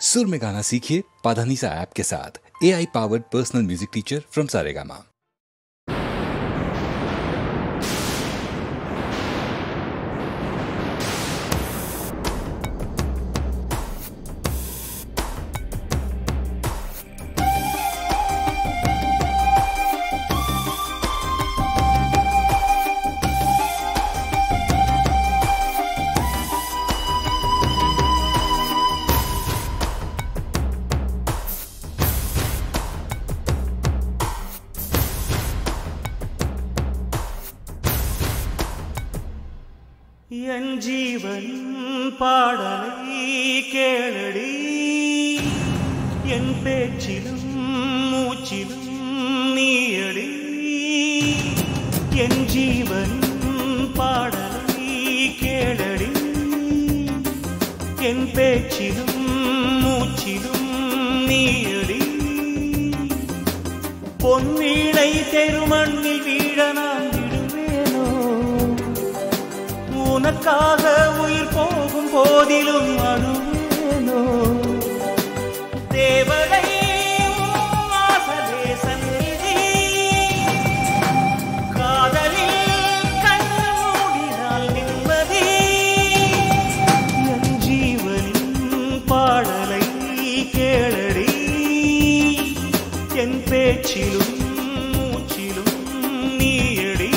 सुर में गाना सीखिए पाधानीसा ऐप के साथ। AI powered personal music teacher from Saregama. என் ஜீவன் பாடலை கேளடி, என் பேச்சிலும் மூச்சிலும் நீயடி. என் ஜீவன் பாடலை கேளடி, என் பேச்சிலும் மூச்சிலும் நீயடி. பொன்வீணை தெருமண்ணில் வீழ நான் விடுவேனோ, உனக்காக உயிர் போகும் போதிலும் அழுவேனோ. தேவதை சந்நிதி, காதலில் கண்ணு மூடினால் நிம்மதி. என் ஜீவனின் பாடலை கேளடி, என் பேச்சிலும் மூச்சிலும் நீயடி.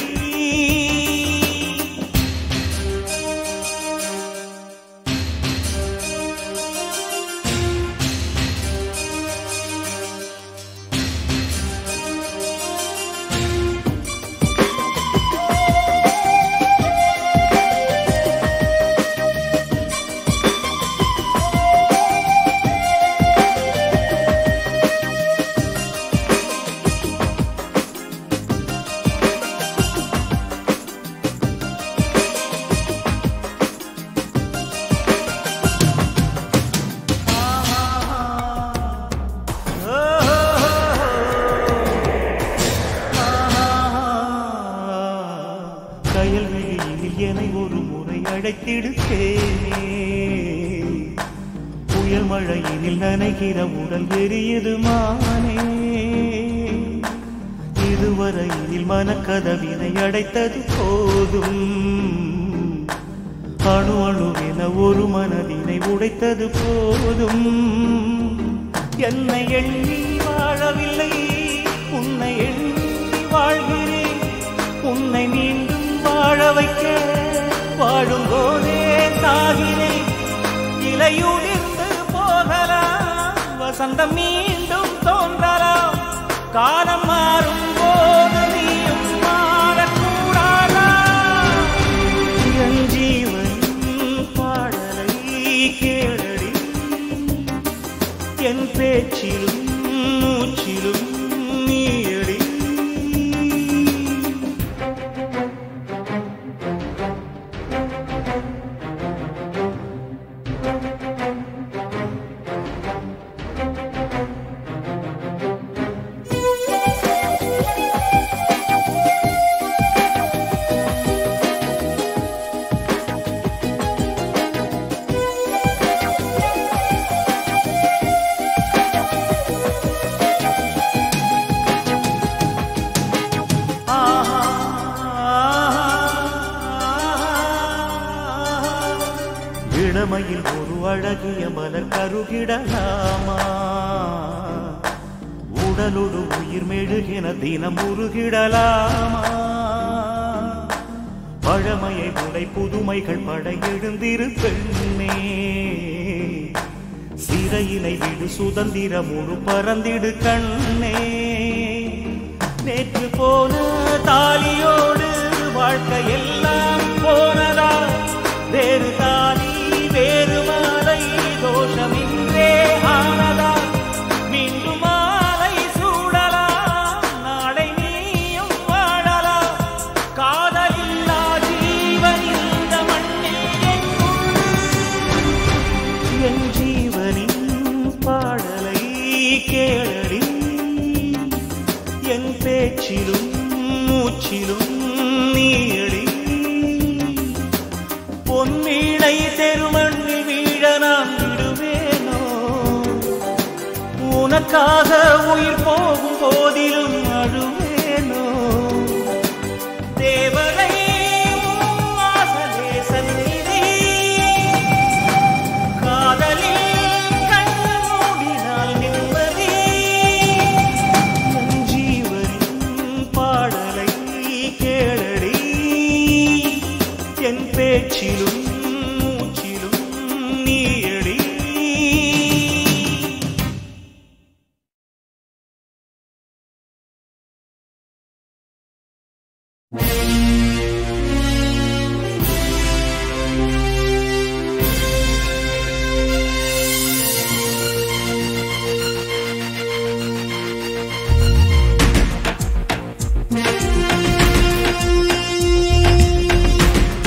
கயல்வெளியில் என்னை ஒரு முறை அழைத்திடுத்தேனே, புயல் மழையினில் நனைகிற உடல் எரியுது மானே. இதுவரையில் மனக்கதவினை அடைத்தது போதும், அணு அணுவென ஒரு மனதினை உடைத்தது போதும். என்னை எண்ணி வாழவில்லை, உன்னை எண்ணி வாழ்கிறேன். உன்னை மீண்டும் வாழ வைக்க வாழும் போதே சாகிறேன். இலையுதிர்ந்து போகலாம், வசந்தம் மீண்டும் தோன்றலாம். காலம் மாறும் போது நீயும் மாறக்கூடாதா? என் ஜீவன் பாடலை கேளடி, என் பேச்சிலும் மூச்சிலும் நீயடி. இளமையில் ஒரு அழகிய மலர் கருகிடலாமா, உடலோடு உயிர் மெழுகின தினம் உருகிடலாமா. பழமையை உடை புதுமைகள் படையெழுந்திரு பெண்ணே, சிறையினை விடு சுதந்திரம் முழு பறந்திடு கண்ணே. நேற்று போன தாலியோடு வாழ்க்கையெல்லாம் போனதா, வேறு தாலி வேறு மாலை தோஷமின்றே ஆனதா. மீண்டும் மாலை சூடலாம், நாளை நீயும் வாழலாம். காதலில்லா ஜீவன் இந்த மண்ணில் எங்குண்டு. என் ஜீவனின் பாடலை கேளடி, என் பேச்சிலும் மூச்சிலும் நீயடி. உனக்காக உயிர் போகும் போதிலும் அழுவேனோ தேவரை வாசலே சந்நிதி காதலில் கண் மூடினால் நிம்மதி என் ஜீவனின் பாடலை கேளடி என் பேச்சிலும் மூச்சிலும் நீயடி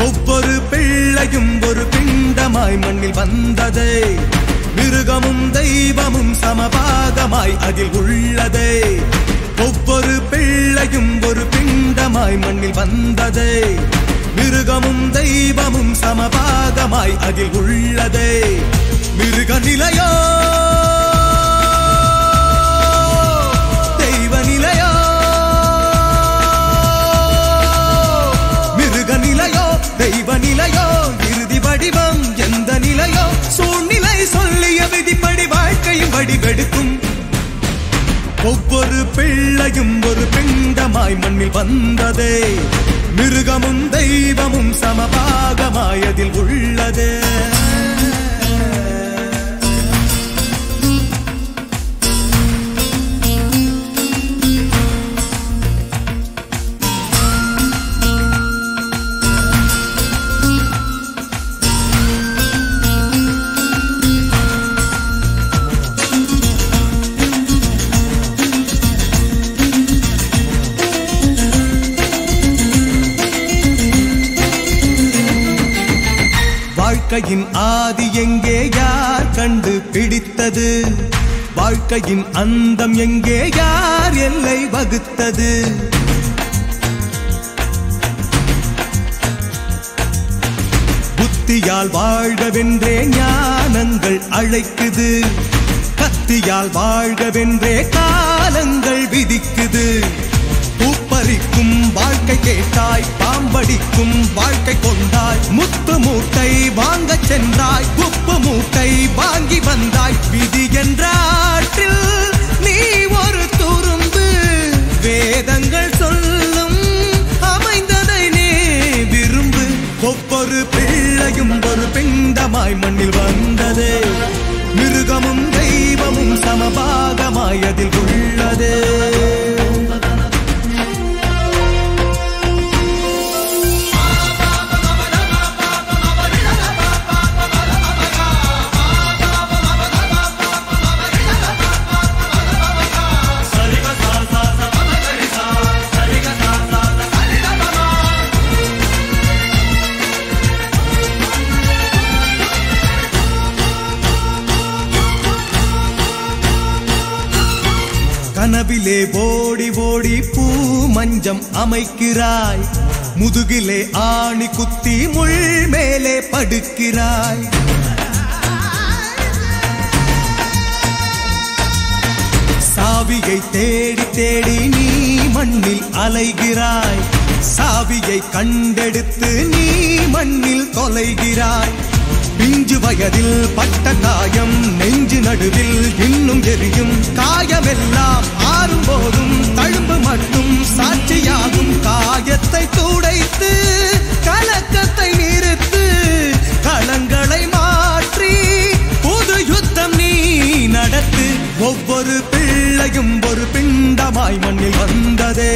ஒவ்வொரு பிள்ளையும் ஒரு பிண்டமாய் மண்ணில் வந்ததே மிருகமும் தெய்வமும் சமபாகமாய் அதில் உள்ளதே ஒவ்வொரு பிள்ளையும் ஒரு பிண்டமாய் மண்ணில் வந்ததே மிருகமும் தெய்வமும் சமபாகமாய் அதில் உள்ளதே மிருக நிலையோ தெய்வ நிலையோ மிருக நிலையோ தெய்வ நிலையோ இறுதி வடிவம் எந்த நிலையோ சூழ்நிலை சொல்லிய விதிப்படி வாழ்க்கையும் வடிவெடுக்கும் ஒவ்வொரு பிள்ளையும் ஒரு பிண்டமாய் மண்ணில் வந்ததே மிருகமும் தெய்வமும் சமபாகமாய் அதில் உள்ளதே வாழ்க்கையின் ஆதி எங்கே யார் கண்டு பிடித்தது வாழ்க்கையின் அந்தம் எங்கே யார் எல்லை வகுத்தது புத்தியால் வாழ்கவென்றே ஞானங்கள் அழைக்குது கத்தியால் வாழ்கவென்றே காலங்கள் விதிக்குது பூப்பறிக்கும் வாழ்க்கை கேட்டாய் பாம்படிக்கும் வாழ்க்கை கொண்டாய் முத்து மூட்டை வாங்க சென்றாய் உப்பு மூட்டை வாங்கி வந்தாய் விதி என்ற ஆற்றில் நீ ஒரு துரும்பு வேதங்கள் சொல்லும் அமைந்ததை நீ விரும்பு ஒவ்வொரு பிள்ளையும் ஒரு பிண்டமாய் மண்ணில் வந்ததே மிருகமும் தெய்வமும் சமபாகமாய் அதில் உள்ளதே கனவிலே ஓடி ஓடி பூ மஞ்சம் அமைக்கிறாய் முதுகிலே ஆணி குத்தி முள் மேலே படுக்கிறாய் சாவியை தேடி தேடி நீ மண்ணில் அலைகிறாய் சாவியை கண்டெடுத்து நீ மண்ணில் தொலைகிறாய் பிஞ்சு வயதில் பட்ட காயம் நெஞ்சு நடுவில் இன்னும் எரியும் காயமெல்லாம் ஆறும் போதும் தழும்பு மட்டும் சாட்சியாகும் காயத்தை துடைத்து கலக்கத்தை நிறுத்து களங்களை மாற்றி புது யுத்தம் நீ நடத்து ஒவ்வொரு பிள்ளையும் ஒரு பிண்டமாய் மண்ணில் வந்ததே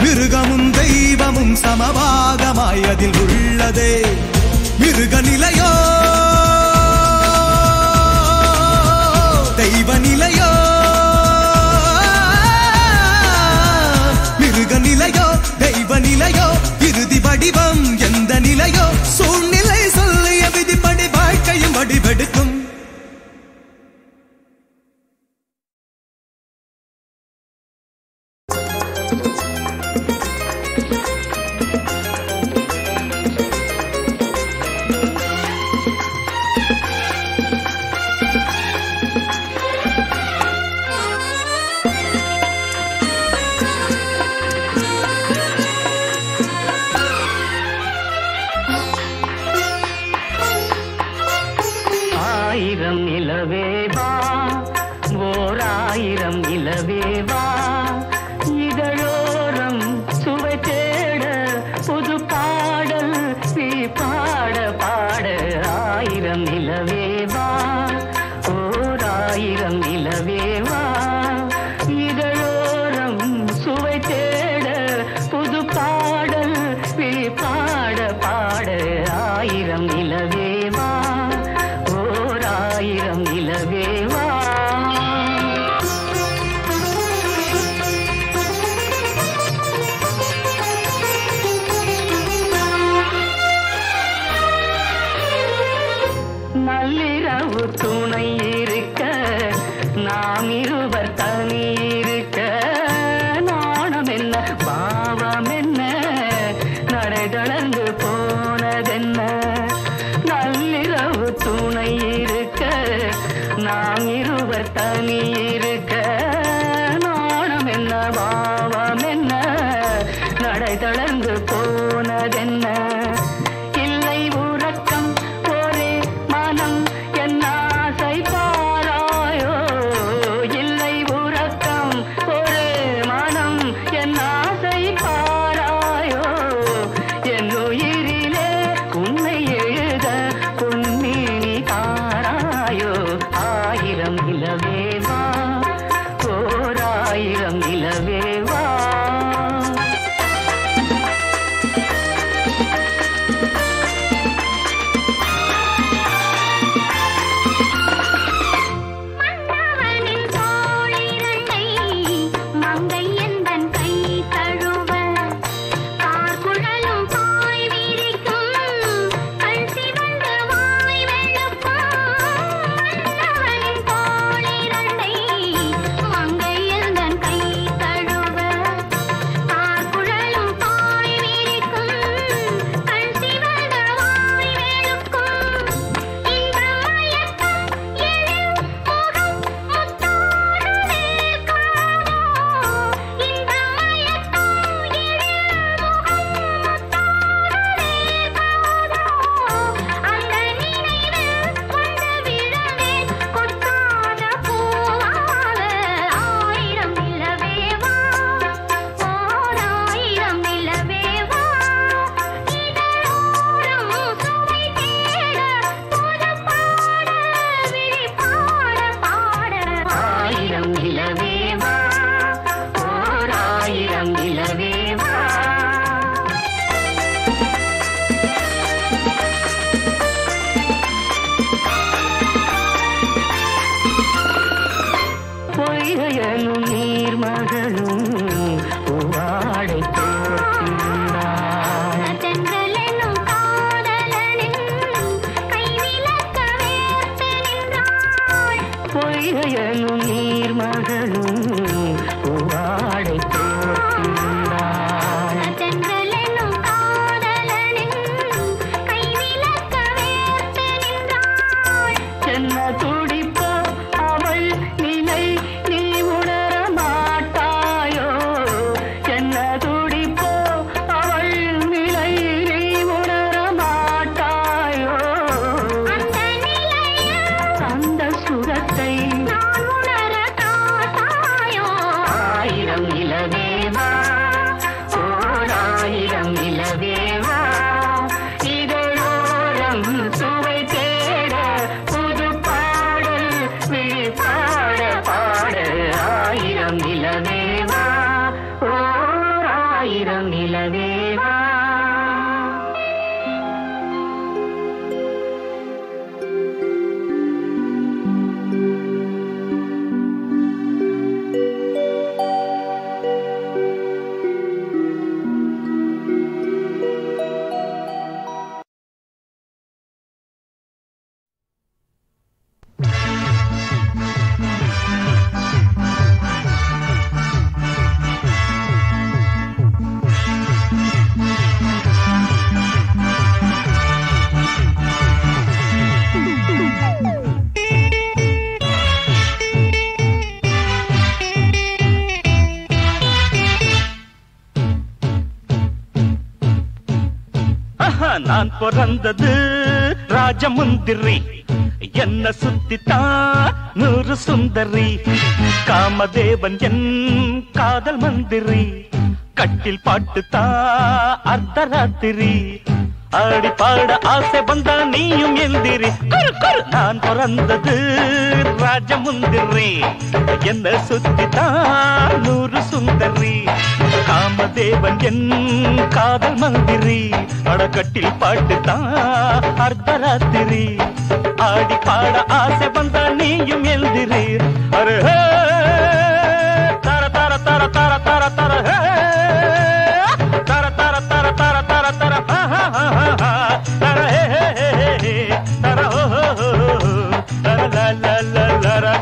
மிருகமும் தெய்வமும் சமபாகமாய் அதில் உள்ளதே மிருக நிலையோ தெய்வ நிலையோ மிருக நிலையோ தெய்வ நிலையோ இறுதி வடிவம் எந்த நிலையோ சூழ்நிலை சொல்லிய விதிப்படி வாழ்க்கையும் வடிவெடுக்கும் நிலவேவா ஓராயிரம் நிலவேவா இதழோரம் சுவை தேட புது பாடல் நீ பாட பாட ஆயிரம் நிலவேவா ஓராயிரம் நிலவேவா இதழோரம் சுவை தேட புது பாடல் நீ பாட பாட ஆயிரம் நிலவேவா ஓராயிரம் நிலவேவா நள்ளிரவு துணை இருக்க நாம் இருவர் தனி இருக்க நாணம் என்ன பாவம் என்ன நடை தளர்ந்து போனதென்ன நள்ளிரவு துணை இருக்க நாம் இருவர் தனி இருக்க நாணம் என்ன பாவம் என்ன நடை தளர்ந்து போனதென்ன இல்லை உறக்கம் ஒரே மனம் என் ஆசை பாராயோ இல்லை உறக்கம் ஒரே மனம் என் ஆசை பாராயோ என் உயிரிலே உன்னை எழுத பொன்மேனி தாராயோ ஆயிரம் நிலவேவா ஓராயிரம் நிலவேவா பொய்கையனும் நீர்மகளும் பூவாடை போர்த்திருந்தாள் தென்றலெனும் காதலனின் கைவிலக்க வேர்த்து நின்றாள் பொய்கையனும் நீர்மகளும் பூவாடை போர்த்திருந்தாள் தென்றலெனும் காதலனின் கைவிலக்க வேர்த்து நின்றாள் என்ன துடிப்போ அவள் நிலை நீ உணர மாட்டாயோ என்ன துடிப்போ அவள் நிலை நீ உணர மாட்டாயோ அந்த நிலையில் அந்த சுகத்தை நான் உணர காட்டாயோ ஆயிரம் நிலவேவா ஓராயிரம் நிலவேவா இதழோரம் சுவை தேட புது பாடல் விழி பாட பாட ஆயிரம் நிலவேவா ஓராயிரம் நிலவேவா நான் பிறந்தது ராஜமுந்திரி என்ன சுத்தித்தான் நூறு சுந்தரி காமதேவன் என் காதல் மந்திரி கட்டில் பாட்டுத்தான் அர்த்தராத்திரி ஆடி பாட ஆசை வந்தா நீயும் எந்திரி நான் பிறந்தது ராஜமுந்திரி என்ன சுத்தித்தான் நூறு சுந்தரி காமதேவன் என் காதல் மந்திரி அடக்கட்டில் பாட்டுத்தான் அர்த்தராத்திரி ஆடி பாட ஆசை வந்தா நீயும் எந்திரி அரே தர தர தர தர தர தர தர தர தர தர தர தர தர தர தர la la la la la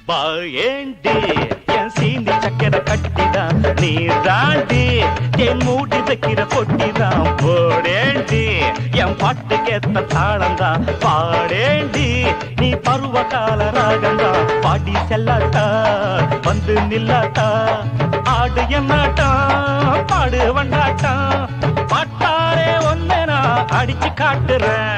பாயேண்டி என் சீனி சக்கரை கட்டிதான் நீ தாண்டி என் மூடி வைக்கிற பொட்டிதான் போடேண்டி என் பாட்டுக்கேத்த தாளந்தான் பாடேண்டி நீ பருவ கால ராகந்தான் பாடி செல்லாட்டா வந்து நில்லாட்டா ஆடு என்னாட்டா பாடு வண்டாட்டா பாட்டாரே ஒன்ன நான் அடிச்சு காட்டுறேன்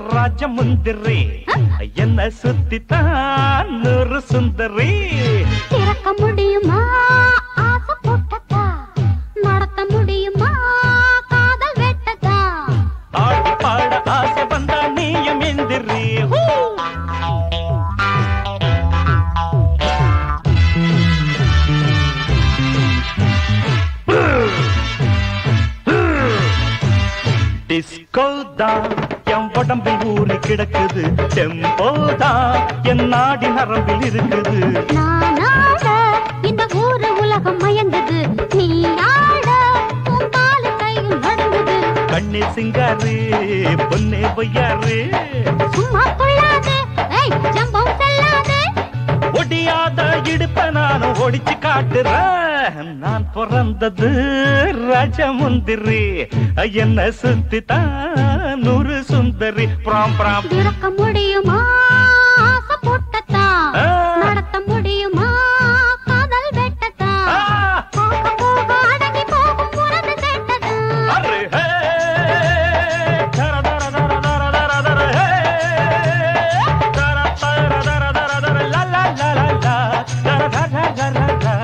ராஜமுந்திரி என்ன சுத்தித்தான் நூறு சுந்தரி திறக்க முடியுமா ஆசை போட்டதா நடத்த முடியுமா காதல் வெட்டதா ஆடி பாட ஆசை வந்தா நீயும் எந்திரி டிஸ்கோதான் என் உடம்பில் ஊறி கிடக்குது டெம்போதான் என் நாடி நரம்பில் இருக்குது நானாட இந்த ஊரு உலகம் மயங்குது நீ ஆட உன் காலு கையில் நடுங்குது கண்ணே சிங்காரு பொன்னே பொய்யாரு சும்மா கொள்ளாதே ஜம்பம் செல்லாதே ஒடியாத இடுப்ப நானும் ஒடிச்சு காட்டுறேன் நான் பிறந்தது ராஜமுந்திரி என்ன சுத்தித்தான் நூறு சுந்தரி பிராம் பிராம் திறக்க முடியுமா ஆசை போட்டதா நடத்த முடியுமா காதல் வெட்டதா போக போக அடங்கி போகும் புறந்து கேட்டதா அரே ஹே தர தர தர தர தர தர ஹே தர தர தர தர தர லா லா லா லா லா தர தர தர தர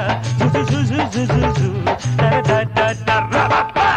ஜு ஜு ஜு ஜு ஜு ஜு தர தர தர தர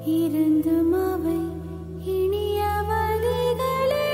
இருந்தும் அவை இனிய வழிகளே.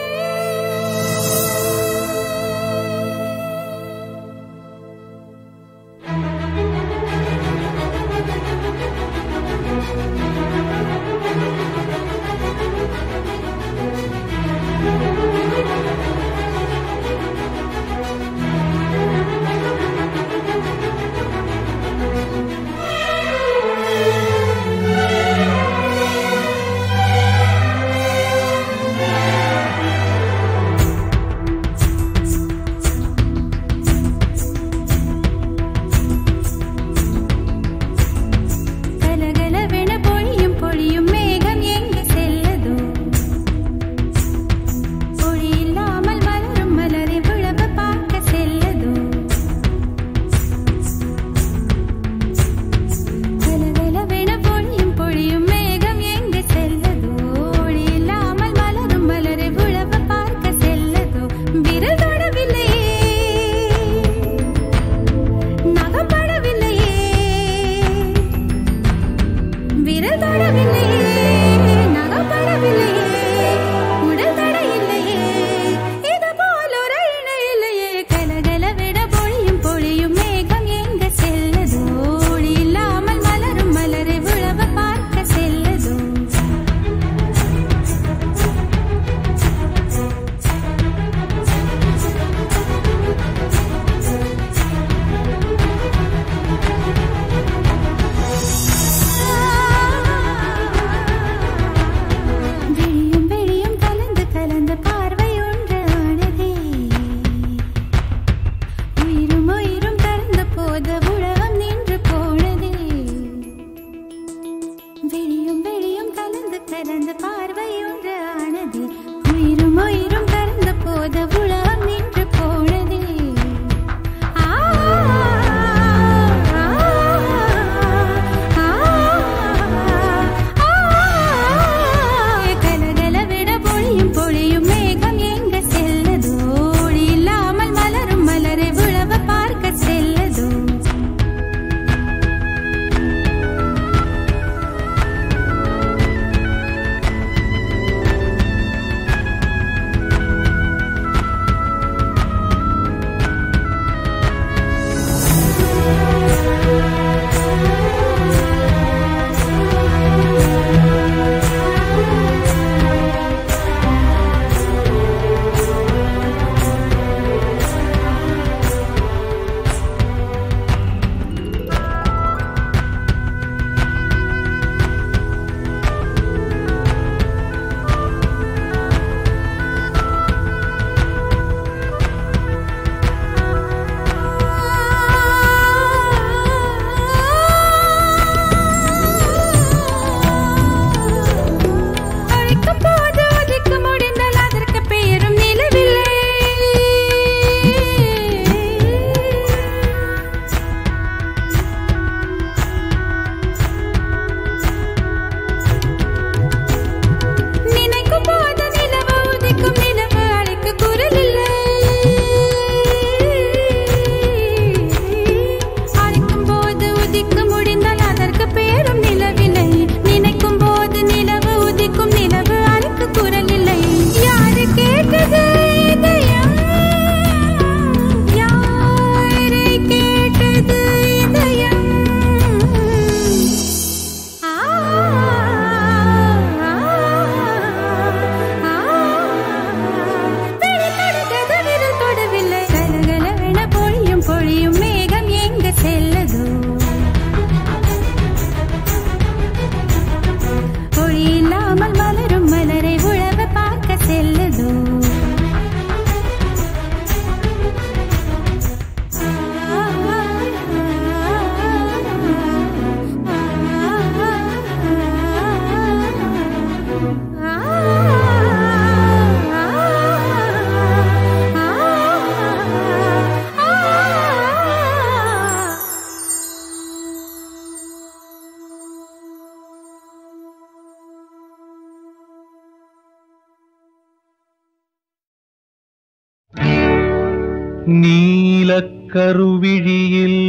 நீலக்கருவிழியில்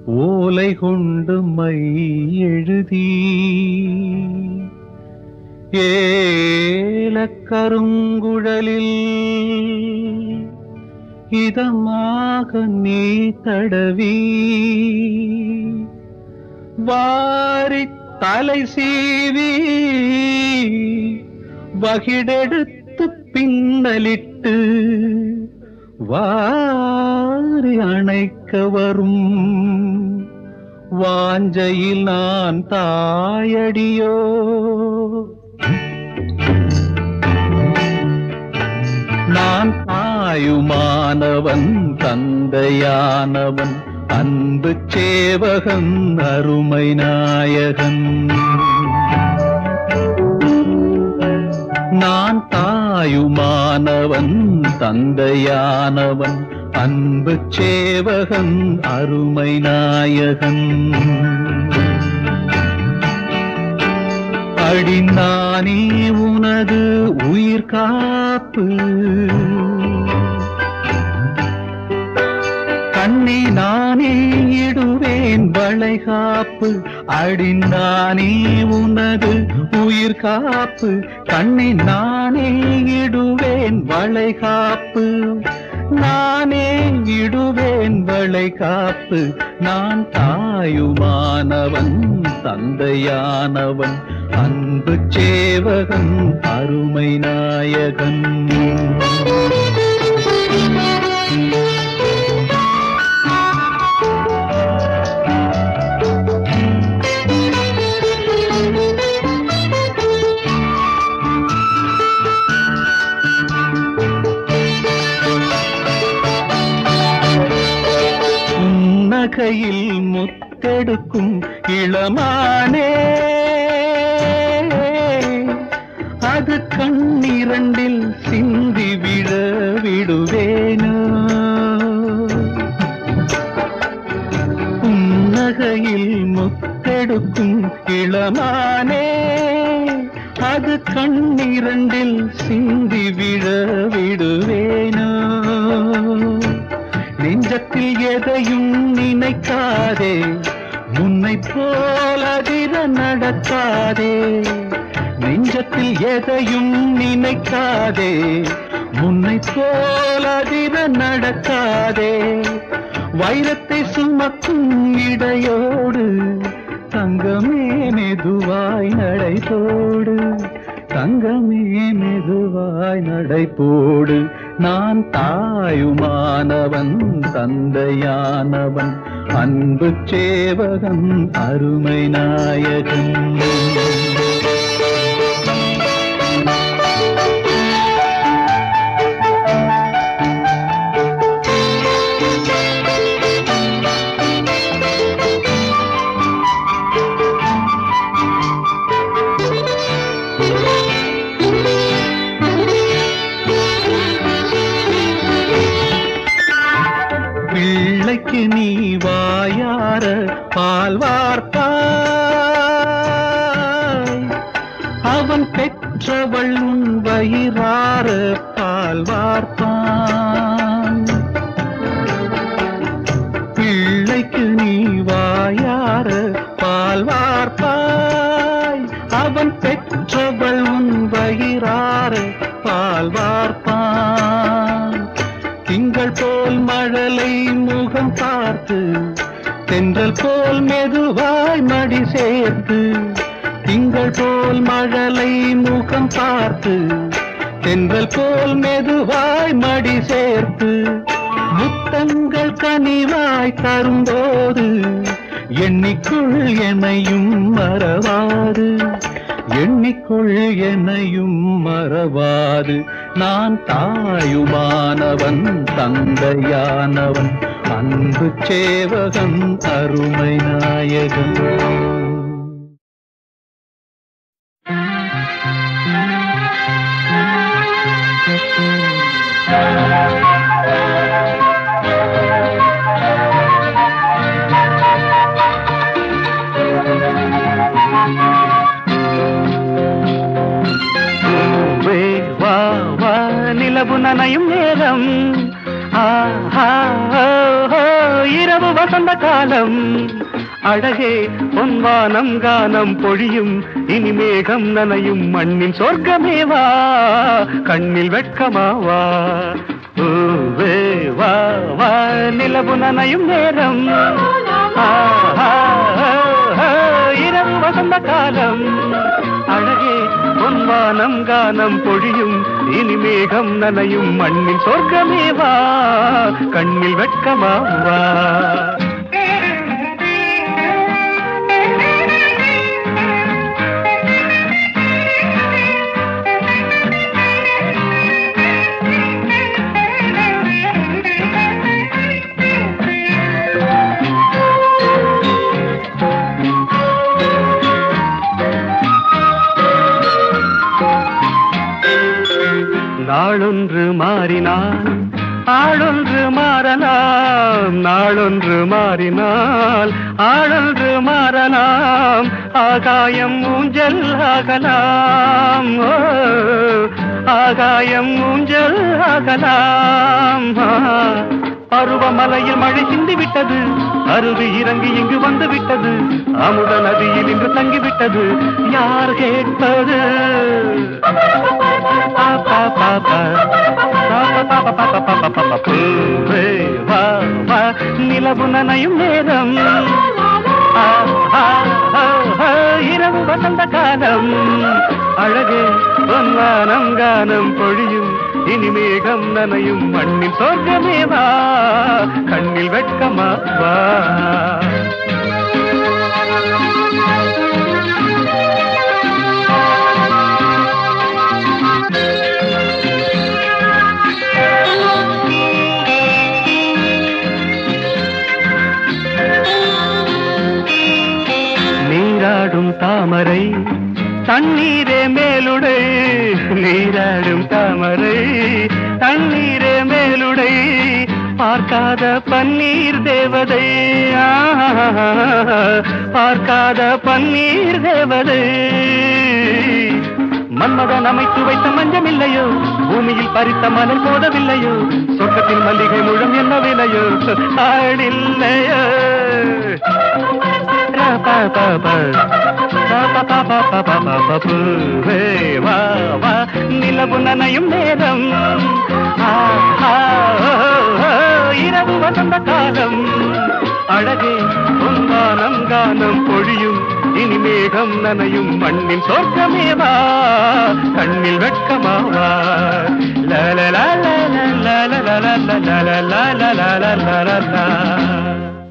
ஓலை கொண்டு மை எழுதி ஏலக்கருங்குழலில் இதமாக நீ தடவி வாரி தலை சீவி வகிடெடுத்து பின்னலிட்டு வாரி அணைக்க வரும் வாஞ்சையில் நான் தாயடியோ. நான் தாயுமானவன் தந்தையானவன் அன்பு சேவகன் அருமை நாயகன். நான் தாயுமானவன் தந்தையானவன் அன்பு சேவகன் அருமை நாயகன். அடி நானே உனது உயிர் காப்பு கண்ணி நானே இடுவேன் வளைகாப்பு. அடி நானே உனது உயிர் காப்பு கண்ணி நானே இடுவேன் வளைகாப்பு. நானே இடுவேன் வளைகாப்பு. நான் தாயுமானவன் தந்தையானவன் அன்பு சேவகன் அருமை நாயகன். கையில் முத்தெடுக்கும் இளமானே அது கண்ணிரண்டில் சிந்தி விழ விடுவேனோ. புன்னகையில் முத்தெடுக்கும் இளமானே அது கண்ணிரண்டில் சிந்தி விழ விடுவேனோ. நெஞ்சத்தில் எதையும் நினைக்காதே முன்னை போல் அதிர நடக்காதே. நெஞ்சத்தில் எதையும் நினைக்காதே முன்னை போல் அதிர நடக்காதே. வைரத்தை சுமக்கும் இடையோடு தங்கமே மெதுவாய் நடைபோடு. தங்கமே மெதுவாய் நடைபோடு. நான் தாயுமானவன் தந்தையானவன் அன்பு சேவகன் அருமை நாயகன். பிள்ளைக்கு நீ வாயார பால் வார்த்தாய் அவன் பெற்றவள் உன் வயிறார பால் வார்த்தான். பிள்ளைக்கு நீ வாயார பால் வார்த்தாய் அவன் பெற்றவள் உன் வயிறார பால் வார்த்தான். திங்கள் போல் மழலை முகம் பார்த்து தென்றல் போல் மெதுவாய் மடி சேர்த்து. திங்கள் போல் மழலை முகம் பார்த்து தென்றல் போல் மெதுவாய் மடி சேர்த்து. முத்தங்கள் கனிவாய் தரும்போது எண்ணிக்குள் என்னையும் மறவாது. எண்ணிக்குள் என்னையும் மறவாது. நான் தாயுமானவன் தந்தையானவன் அன்பு சேவகன் அருமை நாயகன். நிலவு நனையும் நேரம் இரவு வசந்த காலம் அழகே பொன்வானம் கானம் பொழியும் இனி மேகம் நனையும் மண்ணின் சொர்க்கமேவா கண்ணில் வெட்கமாவா பூவே வா வா நிலவு நனையும் நேரம் இரவு வசந்த காலம் அழகே பொன்வானம் கானம் பொழியும் இனி மேகம் நனையும் மண்ணின் சொர்க்கமேவா கண்ணில் வெட்கமாவா நாளொன்று மாறினால் ஆளொன்று மாறலாம் நாளொன்று மாறினால் ஆளொன்று மாறலாம் ஆகாயம் ஊஞ்சல் ஆகலாம் ஆகாயம் ஊஞ்சல் ஆகலாம் பருவமலையில் மழை சிந்திவிட்டது அருவி இறங்கி இங்கு வந்து விட்டது அமுத நதியில் இன்று தங்கிவிட்டது யார் கேட்பது நிலவு நனையும் நேரம் இரவு வசந்த காலம் அழகே பொன்வானம் கானம் பொழியும் இனி மேகம் நனையும் மண்ணின் சொர்க்கமேவா கண்ணில் வெட்கமாவா நீராடும் தாமரை தண்ணீரே மேலுடை நீராடும் தாமரை தண்ணீரே மேலுடை பார்க்காத பன்னீர் தேவதை பார்க்காத பன்னீர் தேவதை மன்மதன் அமைத்து வைத்த மஞ்சம் இல்லையோ பூமியில் பறித்த மலர் போதவில்லையோ சொர்க்கத்தில் மல்லிகை முழம் என்ன விலையோ ஆடில்லையோ நிலவு நனையும் நேரம் இரவு வசந்த காலம் அழகே பொன்வானம் கானம் பொழியும் இனி மேகம் நனையும் மண்ணின் சொர்க்கமேவா கண்ணில் வெட்கமாவா la la la la la la la la la la la la la la la